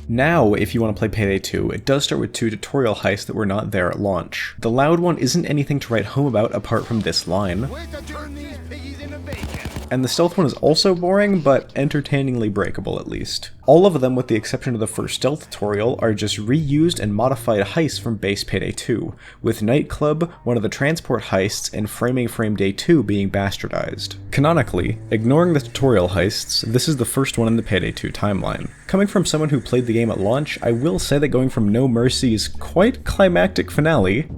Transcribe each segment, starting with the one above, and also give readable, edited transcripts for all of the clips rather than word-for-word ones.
Now, if you want to play Payday 2, it does start with 2 tutorial heists that were not there at launch. The loud one isn't anything to write home about apart from this line. And the stealth one is also boring, but entertainingly breakable at least. All of them, with the exception of the first stealth tutorial, are just reused and modified heists from base Payday 2, with Nightclub, one of the transport heists, and Framing Frame Day 2 being bastardized. Canonically, ignoring the tutorial heists, this is the first one in the Payday 2 timeline. Coming from someone who played the game at launch, I will say that going from No Mercy's quite climactic finale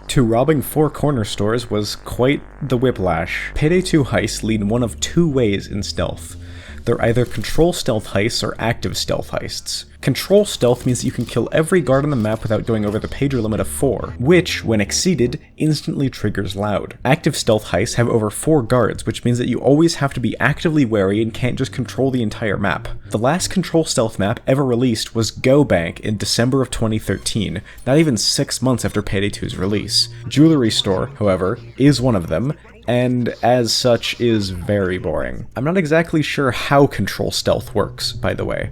to robbing 4 corner stores was quite the whiplash. Payday 2 heists lead one of 2 ways in stealth. They're either control stealth heists or active stealth heists. Control stealth means that you can kill every guard on the map without going over the pager limit of 4, which, when exceeded, instantly triggers loud. Active stealth heists have over 4 guards, which means that you always have to be actively wary and can't just control the entire map. The last control stealth map ever released was Go Bank in December of 2013, not even 6 months after Payday 2's release. Jewelry Store, however, is one of them, and as such is very boring. I'm not exactly sure how control stealth works, by the way.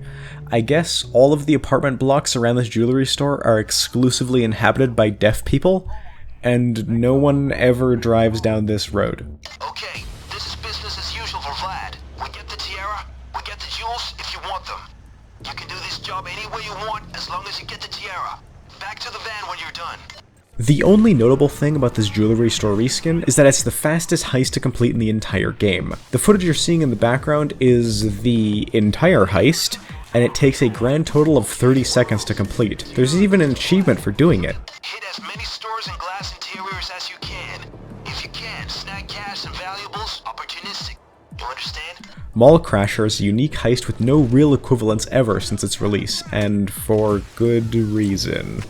I guess all of the apartment blocks around this jewelry store are exclusively inhabited by deaf people, and no one ever drives down this road. Okay, this is business as usual for Vlad. We get the tiara, we get the jewels if you want them. You can do this job any way you want as long as you get the tiara. Back to the van when you're done. The only notable thing about this jewelry store reskin is that it's the fastest heist to complete in the entire game. The footage you're seeing in the background is the entire heist, and it takes a grand total of 30 seconds to complete. There's even an achievement for doing it. Hit as many stores and glass interiors as you can. If you can, snag cash and valuables, opportunistic. You understand? Mallcrasher is a unique heist with no real equivalents ever since its release, and for good reason.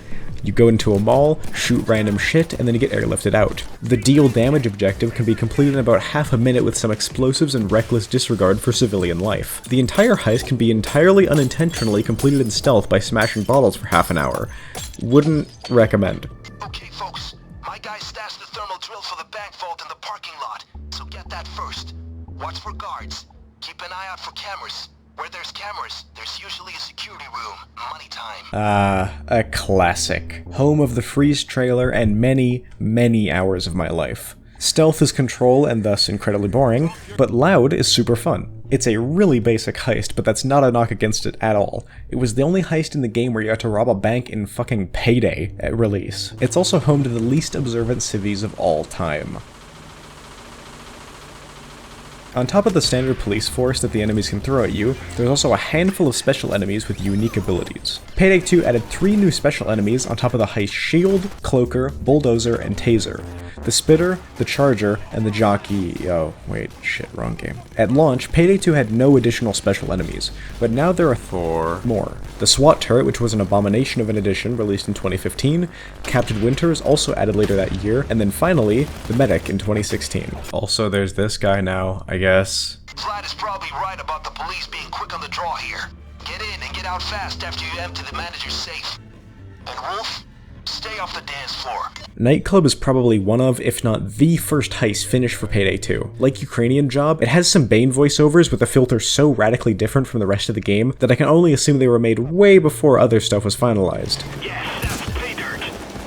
You go into a mall, shoot random shit, and then you get airlifted out. The deal damage objective can be completed in about half a minute with some explosives and reckless disregard for civilian life. The entire heist can be entirely unintentionally completed in stealth by smashing bottles for half an hour. Wouldn't recommend. Okay folks, my guy stashed the thermal drill for the bank vault in the parking lot, so get that first. Watch for guards. Keep an eye out for cameras. Where there's cameras, there's usually a security room. Money time. A classic. Home of the freeze trailer and many, many hours of my life. Stealth is control and thus incredibly boring, but loud is super fun. It's a really basic heist, but that's not a knock against it at all. It was the only heist in the game where you had to rob a bank in fucking Payday at release. It's also home to the least observant civvies of all time. On top of the standard police force that the enemies can throw at you, there's also a handful of special enemies with unique abilities. Payday 2 added 3 new special enemies on top of the Heist Shield, Cloaker, Bulldozer, and Taser. The Spitter, the Charger, and the Jockey... oh, wait, shit, wrong game. At launch, Payday 2 had no additional special enemies, but now there are 4 more. The SWAT turret, which was an abomination of an addition released in 2015, Captain Winters also added later that year, and then finally, the Medic in 2016. Also, there's this guy now, I guess. Vlad is probably right about the police being quick on the draw here. Get in and get out fast after you empty the manager's safe. And Wolf, stay off the dance floor. Nightclub is probably one of, if not the first heist finished for Payday 2. Like Ukrainian Job, it has some Bane voiceovers with a filter so radically different from the rest of the game that I can only assume they were made way before other stuff was finalized. Yes, that's pay dirt.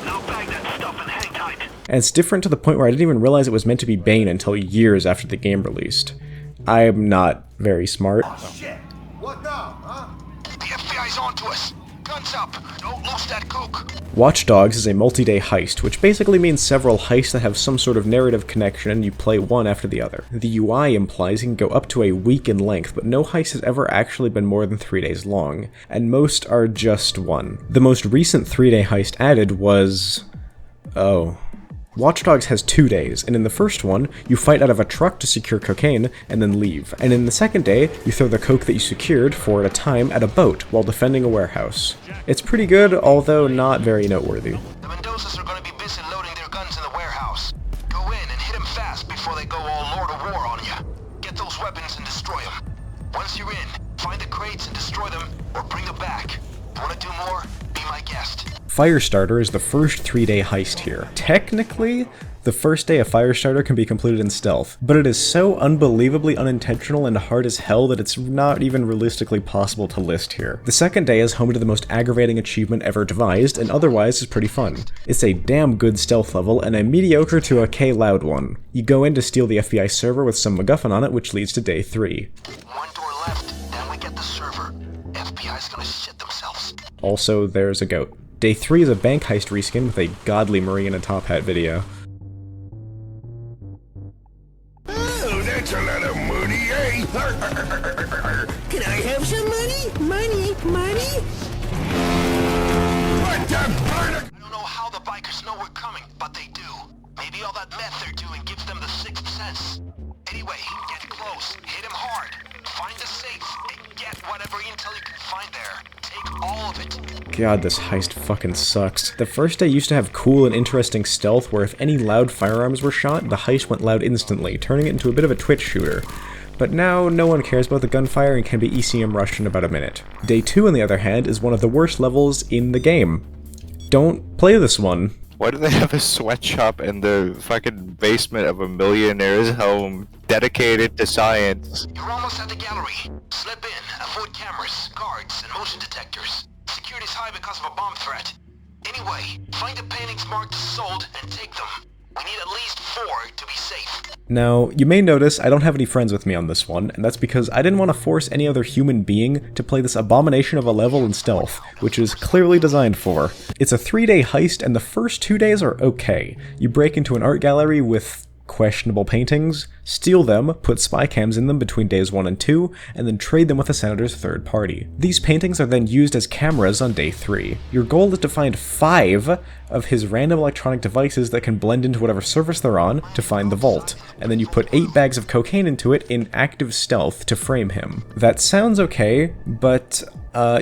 Now bag that stuff and hang tight. And it's different to the point where I didn't even realize it was meant to be Bane until years after the game released. I'm not very smart. Oh shit! What now, huh? The FBI's on to us. Guns up. Don't lose that cook. Watchdogs is a multi-day heist, which basically means several heists that have some sort of narrative connection and you play one after the other. The UI implies you can go up to a week in length, but no heist has ever actually been more than 3 days long, and most are just one. The most recent 3-day heist added was... oh. Watchdogs has 2 days, and in the first one, you fight out of a truck to secure cocaine, and then leave. And in the second day, you throw the coke that you secured, 4 at a time, at a boat while defending a warehouse. It's pretty good, although not very noteworthy. The Mendozas are going to be busy loading their guns in the warehouse. Go in and hit them fast before they go all Lord of War on you. Get those weapons and destroy them. Once you're in, Find the crates and destroy them, or bring them back. Wanna do more? Be my guest. Firestarter is the first 3-day heist here. Technically, the first day of Firestarter can be completed in stealth, but it is so unbelievably unintentional and hard as hell that it's not even realistically possible to list here. The second day is home to the most aggravating achievement ever devised, and otherwise is pretty fun. It's a damn good stealth level, and a mediocre to okay loud one. You go in to steal the FBI server with some MacGuffin on it, which leads to day 3. One door left, then we get the server. FBI's gonna shit themselves. Also, there's a goat. Day 3 is a bank heist reskin with a godly Marie in a top hat video. Oh, that's a lot of money, eh? Can I have some money? Money? What the burn? I don't know how the bikers know we're coming, but they do. Maybe all that meth they're doing gives them the sixth sense. Anyway, get close, hit him hard, find the safe, and get whatever intel you can find there. Take all of it. God, this heist fucking sucks. The first day used to have cool and interesting stealth where if any loud firearms were shot, the heist went loud instantly, turning it into a bit of a Twitch shooter. But now, no one cares about the gunfire and can be ECM rushed in about a minute. Day 2, on the other hand, is one of the worst levels in the game. Don't play this one. Why do they have a sweatshop in the fucking basement of a millionaire's home dedicated to science? You're almost at the gallery. Slip in, avoid cameras, guards, and motion detectors. Security's high because of a bomb threat. Anyway, find the paintings marked as sold and take them. We need at least 4 to be safe. Now, you may notice I don't have any friends with me on this one, and that's because I didn't want to force any other human being to play this abomination of a level in stealth, which is clearly designed for. It's a 3-day heist, and the first 2 days are okay. You break into an art gallery with questionable paintings, steal them, put spy cams in them between days 1 and 2, and then trade them with a senator's third party. These paintings are then used as cameras on day 3. Your goal is to find 5 of his random electronic devices that can blend into whatever surface they're on to find the vault, and then you put 8 bags of cocaine into it in active stealth to frame him. That sounds okay, but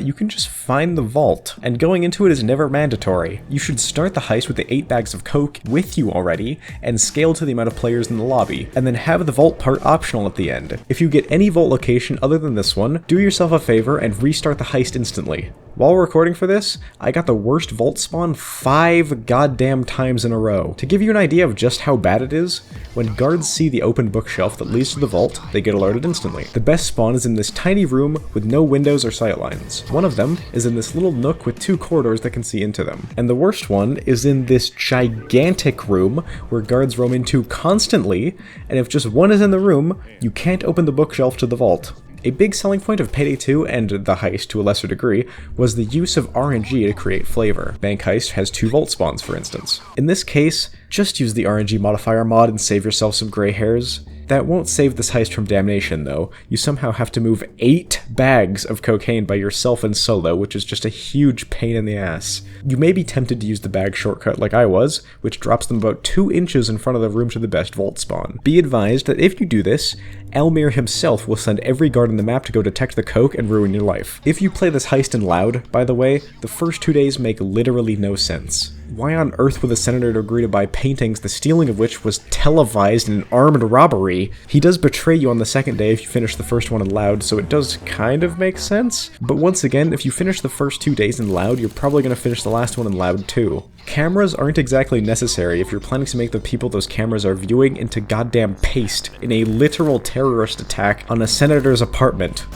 you can just find the vault, and going into it is never mandatory. You should start the heist with the 8 bags of coke with you already, and scale to the amount of players in the lobby, and then have the vault part optional at the end. If you get any vault location other than this one, do yourself a favor and restart the heist instantly. While recording for this, I got the worst vault spawn 5 goddamn times in a row. To give you an idea of just how bad it is, when guards see the open bookshelf that leads to the vault, they get alerted instantly. The best spawn is in this tiny room with no windows or sightlines. One of them is in this little nook with 2 corridors that can see into them. And the worst one is in this gigantic room where guards roam into constantly, and if just one is in the room, you can't open the bookshelf to the vault. A big selling point of Payday 2 and the Heist to a lesser degree was the use of RNG to create flavor. Bank Heist has 2 vault spawns, for instance. In this case, just use the RNG modifier mod and save yourself some gray hairs. That won't save this heist from damnation, though. You somehow have to move 8 bags of cocaine by yourself and solo, which is just a huge pain in the ass. You may be tempted to use the bag shortcut like I was, which drops them about 2 inches in front of the room to the best vault spawn. Be advised that if you do this, Elmir himself will send every guard on the map to go detect the coke and ruin your life. If you play this heist in loud, by the way, the first 2 days make literally no sense. Why on earth would the senator agree to buy paintings, the stealing of which was televised in an armed robbery? He does betray you on the second day if you finish the first one in loud, so it does kind of make sense. But once again, if you finish the first 2 days in loud, you're probably going to finish the last one in loud too. Cameras aren't exactly necessary if you're planning to make the people those cameras are viewing into goddamn paste in a literal terrorist attack on a senator's apartment.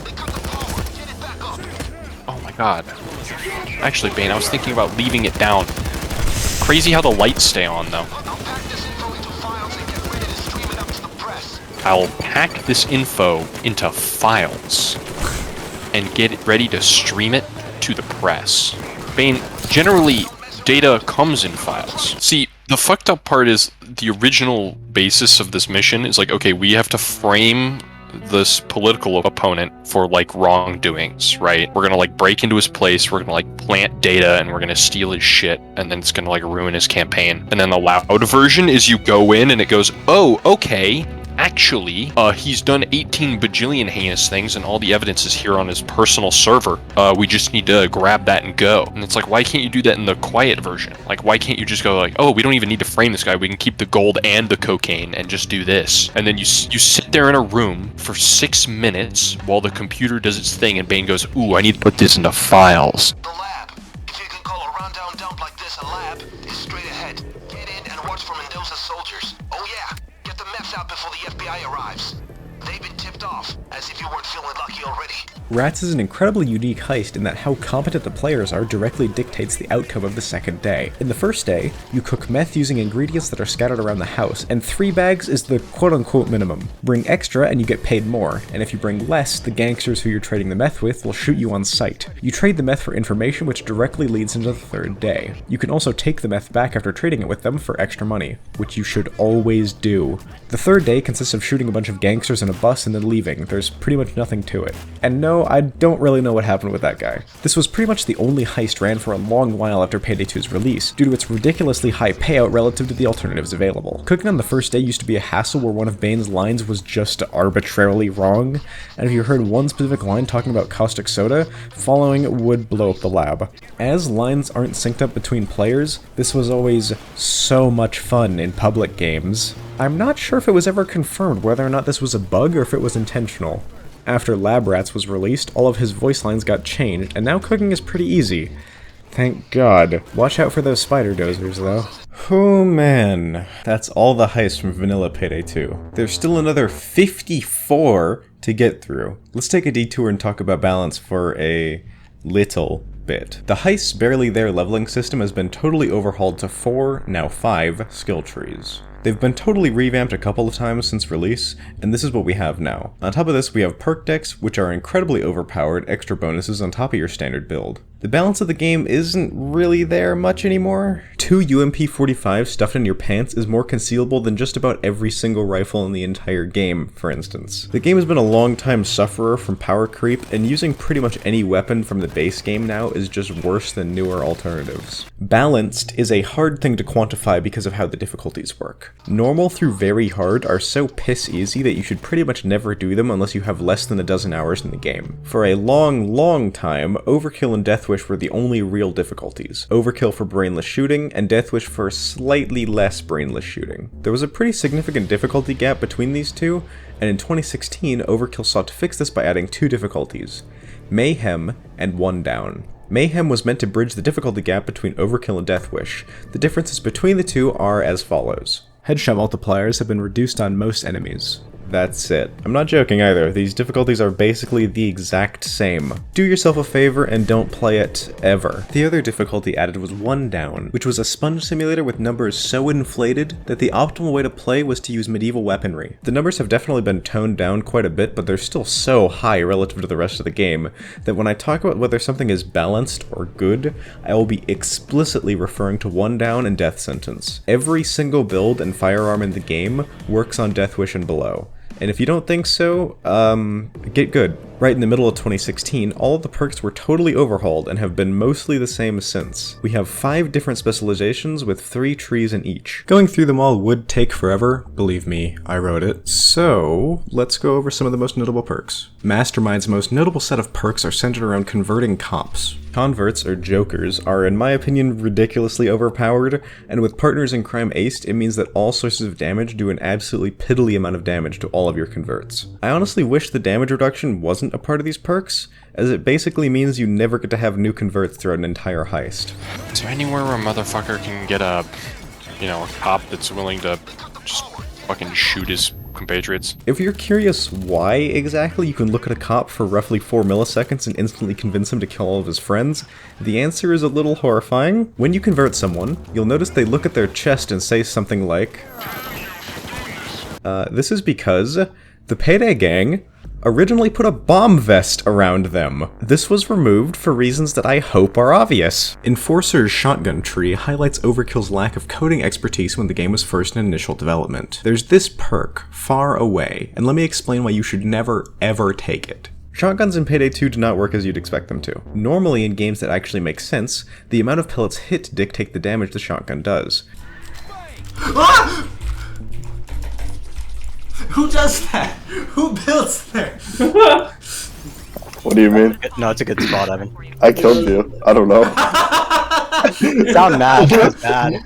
Oh my god. Actually, Bane, I was thinking about leaving it down. Crazy how the lights stay on, though. I'll pack this info into files and get it ready to stream it to the press. Bane, generally, data comes in files. See, the fucked up part is the original basis of this mission is like, okay, we have to frame this political opponent for like wrongdoings, right? We're gonna like break into his place, we're gonna like plant data, and we're gonna steal his shit, and then it's gonna like ruin his campaign. And then the loud version is you go in and it goes, oh, okay, actually, he's done 18 bajillion heinous things, and all the evidence is here on his personal server. We just need to grab that and go. And it's like, why can't you do that in the quiet version? Like, why can't you just go like, oh, we don't even need to frame this guy. We can keep the gold and the cocaine and just do this. And then you sit there in a room for 6 minutes while the computer does its thing, and Bane goes, ooh, I need to put this into files. The lab. If you can call a rundown dump like this a lab, is straight ahead. Get in and watch for Mendoza's soldiers. Oh yeah, get the meths out before the FBI arrives. They've been tipped off, as if you weren't feeling lucky already. Rats is an incredibly unique heist in that how competent the players are directly dictates the outcome of the second day. In the first day, you cook meth using ingredients that are scattered around the house, and 3 bags is the quote-unquote minimum. Bring extra and you get paid more, and if you bring less, the gangsters who you're trading the meth with will shoot you on sight. You trade the meth for information, which directly leads into the third day. You can also take the meth back after trading it with them for extra money, which you should always do. The third day consists of shooting a bunch of gangsters in a bus and then leaving. There's pretty much nothing to it. And no, I don't really know what happened with that guy. This was pretty much the only heist ran for a long while after Payday 2's release, due to its ridiculously high payout relative to the alternatives available. Cooking on the first day used to be a hassle where one of Bane's lines was just arbitrarily wrong, and if you heard one specific line talking about caustic soda, following would blow up the lab. As lines aren't synced up between players, this was always so much fun in public games. I'm not sure if it was ever confirmed whether or not this was a bug or if it was intentional. After Lab Rats was released, all of his voice lines got changed, and now cooking is pretty easy. Thank God. Watch out for those spider dozers, though. Oh man, that's all the heists from Vanilla Payday 2. There's still another 54 to get through. Let's take a detour and talk about balance for a little bit. The Heist's barely there leveling system has been totally overhauled to 4, now 5, skill trees. They've been totally revamped a couple of times since release, and this is what we have now. On top of this, we have Perk Decks, which are incredibly overpowered extra bonuses on top of your standard build. The balance of the game isn't really there much anymore. 2 UMP-45 stuffed in your pants is more concealable than just about every single rifle in the entire game, for instance. The game has been a long time sufferer from power creep, and using pretty much any weapon from the base game now is just worse than newer alternatives. Balanced is a hard thing to quantify because of how the difficulties work. Normal through very hard are so piss easy that you should pretty much never do them unless you have less than a dozen hours in the game. For a long time, Overkill and Deathwish were the only real difficulties. Overkill for brainless shooting, and Deathwish for slightly less brainless shooting. There was a pretty significant difficulty gap between these two, and in 2016, Overkill sought to fix this by adding 2 difficulties: Mayhem and 1 Down. Mayhem was meant to bridge the difficulty gap between Overkill and Deathwish. The differences between the two are as follows. Headshot multipliers have been reduced on most enemies. That's it. I'm not joking either, these difficulties are basically the exact same. Do yourself a favor and don't play it ever. The other difficulty added was 1 Down, which was a sponge simulator with numbers so inflated that the optimal way to play was to use medieval weaponry. The numbers have definitely been toned down quite a bit, but they're still so high relative to the rest of the game that when I talk about whether something is balanced or good, I will be explicitly referring to 1 Down and Death Sentence. Every single build and firearm in the game works on Deathwish and below. And if you don't think so, get good. Right in the middle of 2016, all of the perks were totally overhauled and have been mostly the same since. We have 5 different specializations with 3 trees in each. Going through them all would take forever, believe me, I wrote it. So, let's go over some of the most notable perks. Mastermind's most notable set of perks are centered around converting comps. Converts, or jokers, are in my opinion ridiculously overpowered, and with partners in crime aced, it means that all sources of damage do an absolutely piddly amount of damage to all of your converts. I honestly wish the damage reduction wasn't a part of these perks, as it basically means you never get to have new converts throughout an entire heist. Is there anywhere where a motherfucker can get a cop that's willing to just fucking shoot his compatriots? If you're curious why exactly you can look at a cop for roughly 4 milliseconds and instantly convince him to kill all of his friends, the answer is a little horrifying. When you convert someone, you'll notice they look at their chest and say something like, this is because the Payday gang originally put a bomb vest around them. This was removed for reasons that I hope are obvious. Enforcer's shotgun tree highlights Overkill's lack of coding expertise when the game was first in initial development. There's this perk, Far Away, and let me explain why you should never ever take it. Shotguns in Payday 2 do not work as you'd expect them to. Normally, in games that actually make sense, the amount of pellets hit dictate the damage the shotgun does. Who does that? Who builds there? What do you mean? No, it's a good spot, Evan. I killed you. I don't know. Sound mad. That's bad.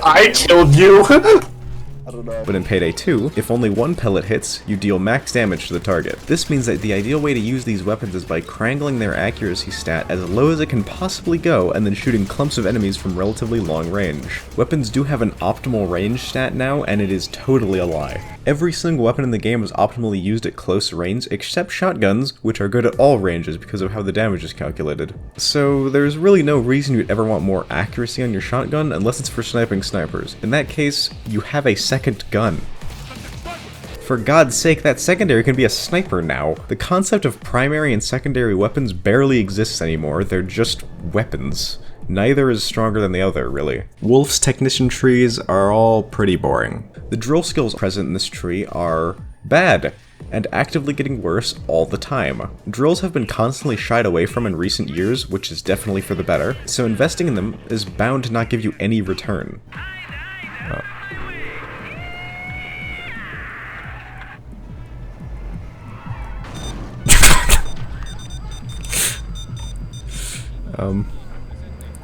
I killed you. I don't know. But in Payday 2, if only one pellet hits, you deal max damage to the target. This means that the ideal way to use these weapons is by crangling their accuracy stat as low as it can possibly go and then shooting clumps of enemies from relatively long range. Weapons do have an optimal range stat now, and it is totally a lie. Every single weapon in the game is optimally used at close range except shotguns, which are good at all ranges because of how the damage is calculated. So there's really no reason you'd ever want more accuracy on your shotgun unless it's for sniping snipers. In that case, you have a second gun. For God's sake, that secondary can be a sniper now. The concept of primary and secondary weapons barely exists anymore, they're just weapons. Neither is stronger than the other, really. Wolf's technician trees are all pretty boring. The drill skills present in this tree are bad, and actively getting worse all the time. Drills have been constantly shied away from in recent years, which is definitely for the better, so investing in them is bound to not give you any return.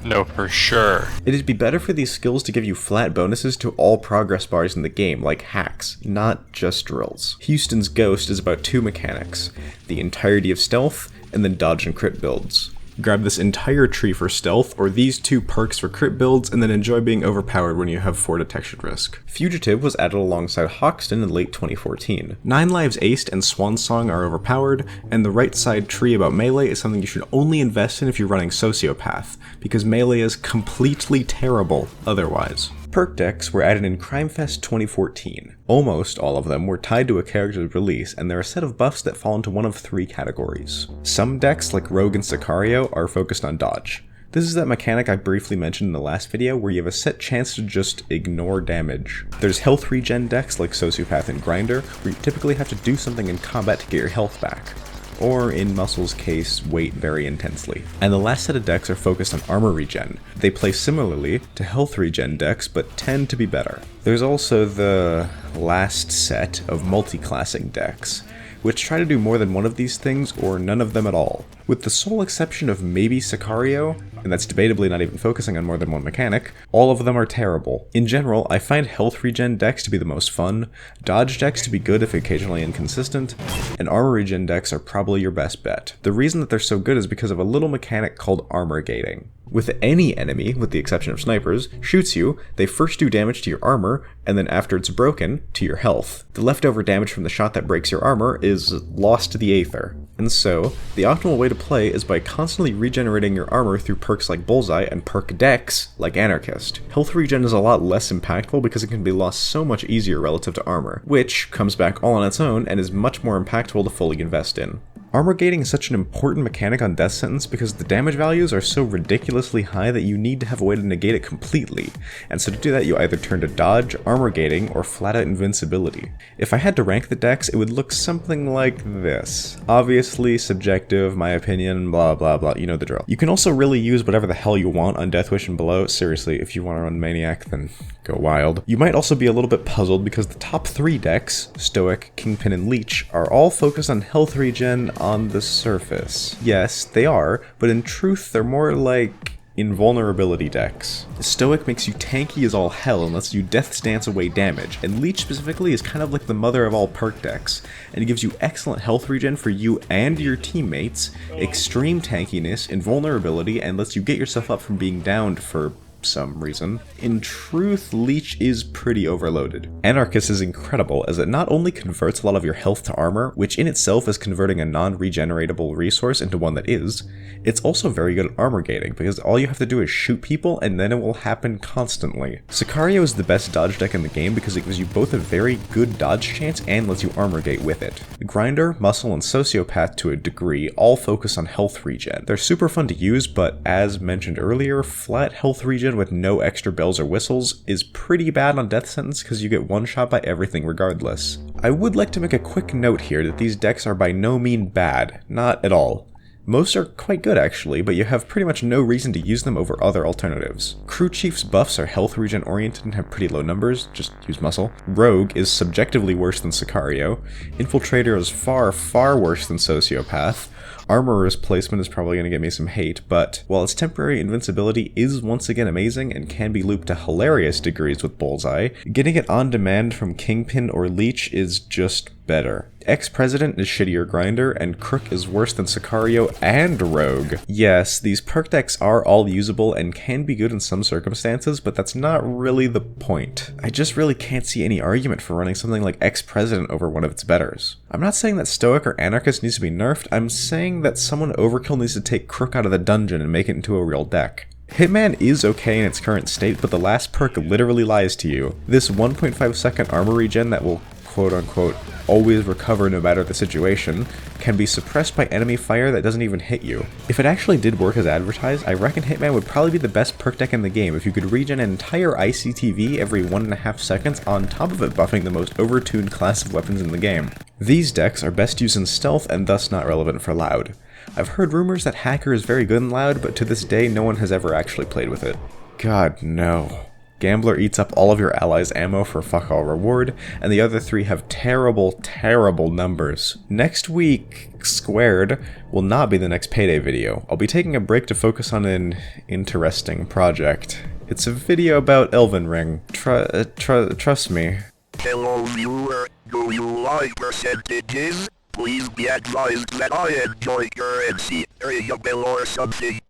No, for sure. It'd be better for these skills to give you flat bonuses to all progress bars in the game, like hacks, not just drills. Houston's Ghost is about two mechanics: the entirety of stealth, and then dodge and crit builds. Grab this entire tree for stealth, or these two perks for crit builds, and then enjoy being overpowered when you have 4 detection risk. Fugitive was added alongside Hoxton in late 2014. 9 Lives Aced and Swan Song are overpowered, and the right side tree about melee is something you should only invest in if you're running Sociopath, because melee is completely terrible otherwise. Perk Decks were added in CrimeFest 2014. Almost all of them were tied to a character's release, and they're a set of buffs that fall into one of 3 categories. Some decks, like Rogue and Sicario, are focused on dodge. This is that mechanic I briefly mentioned in the last video where you have a set chance to just ignore damage. There's health regen decks like Sociopath and Grinder, where you typically have to do something in combat to get your health back. Or, in Muscle's case, wait very intensely. And the last set of decks are focused on armor regen. They play similarly to health regen decks, but tend to be better. There's also the last set of multi-classing decks, which try to do more than one of these things, or none of them at all. With the sole exception of maybe Sicario, and that's debatably not even focusing on more than one mechanic, all of them are terrible. In general, I find health regen decks to be the most fun, dodge decks to be good if occasionally inconsistent, and armor regen decks are probably your best bet. The reason that they're so good is because of a little mechanic called armor gating. With any enemy, with the exception of snipers, shoots you, they first do damage to your armor, and then after it's broken, to your health. The leftover damage from the shot that breaks your armor is lost to the aether. And so, the optimal way to play is by constantly regenerating your armor through perks like Bullseye and Perk Decks like Anarchist. Health regen is a lot less impactful because it can be lost so much easier relative to armor, which comes back all on its own and is much more impactful to fully invest in. Armor gating is such an important mechanic on Death Sentence because the damage values are so ridiculously high that you need to have a way to negate it completely, and so to do that you either turn to dodge, armor gating, or flat out invincibility. If I had to rank the decks, it would look something like this. Obviously subjective, my opinion, blah blah blah, you know the drill. You can also really use whatever the hell you want on Death Wish and below. Seriously, if you want to run Maniac, then go wild. You might also be a little bit puzzled because the top 3 decks, Stoic, Kingpin, and Leech, are all focused on health regen on the surface. Yes, they are, but in truth they're more like invulnerability decks. Stoic makes you tanky as all hell and lets you death stance away damage, and Leech specifically is kind of like the mother of all perk decks, and it gives you excellent health regen for you and your teammates, extreme tankiness, invulnerability, and lets you get yourself up from being downed for some reason. In truth, Leech is pretty overloaded. Anarchist is incredible as it not only converts a lot of your health to armor, which in itself is converting a non-regeneratable resource into one that is, it's also very good at armor gating because all you have to do is shoot people and then it will happen constantly. Sicario is the best dodge deck in the game because it gives you both a very good dodge chance and lets you armor gate with it. Grinder, Muscle, and Sociopath to a degree all focus on health regen. They're super fun to use, but as mentioned earlier, flat health regen with no extra bells or whistles is pretty bad on Death Sentence because you get one shot by everything regardless. I would like to make a quick note here that these decks are by no means bad, not at all. Most are quite good actually, but you have pretty much no reason to use them over other alternatives. Crew Chief's buffs are health regen oriented and have pretty low numbers, just use muscle. Rogue is subjectively worse than Sicario. Infiltrator is far, far worse than Sociopath. Armorer's placement is probably going to get me some hate, but while its temporary invincibility is once again amazing and can be looped to hilarious degrees with Bullseye, getting it on demand from Kingpin or Leech is just better. Ex-President is shittier grinder, and Crook is worse than Sicario and Rogue. Yes, these perk decks are all usable and can be good in some circumstances, but that's not really the point. I just really can't see any argument for running something like Ex-President over one of its betters. I'm not saying that Stoic or Anarchist needs to be nerfed, I'm saying that someone overkill needs to take Crook out of the dungeon and make it into a real deck. Hitman is okay in its current state, but the last perk literally lies to you. This 1.5 second armor regen that will quote-unquote always recover no matter the situation, can be suppressed by enemy fire that doesn't even hit you. If it actually did work as advertised, I reckon Hitman would probably be the best perk deck in the game if you could regen an entire ICTV every 1.5 seconds on top of it buffing the most overtuned class of weapons in the game. These decks are best used in stealth and thus not relevant for loud. I've heard rumors that Hacker is very good in loud, but to this day no one has ever actually played with it. God no. Gambler eats up all of your allies' ammo for fuck all reward, and the other three have terrible, terrible numbers. Next week, Squared will not be the next Payday video. I'll be taking a break to focus on an interesting project. It's a video about Elven Ring. Trust me. Hello viewer, do you like percentages? Please be advised that I enjoy currency, variable or something.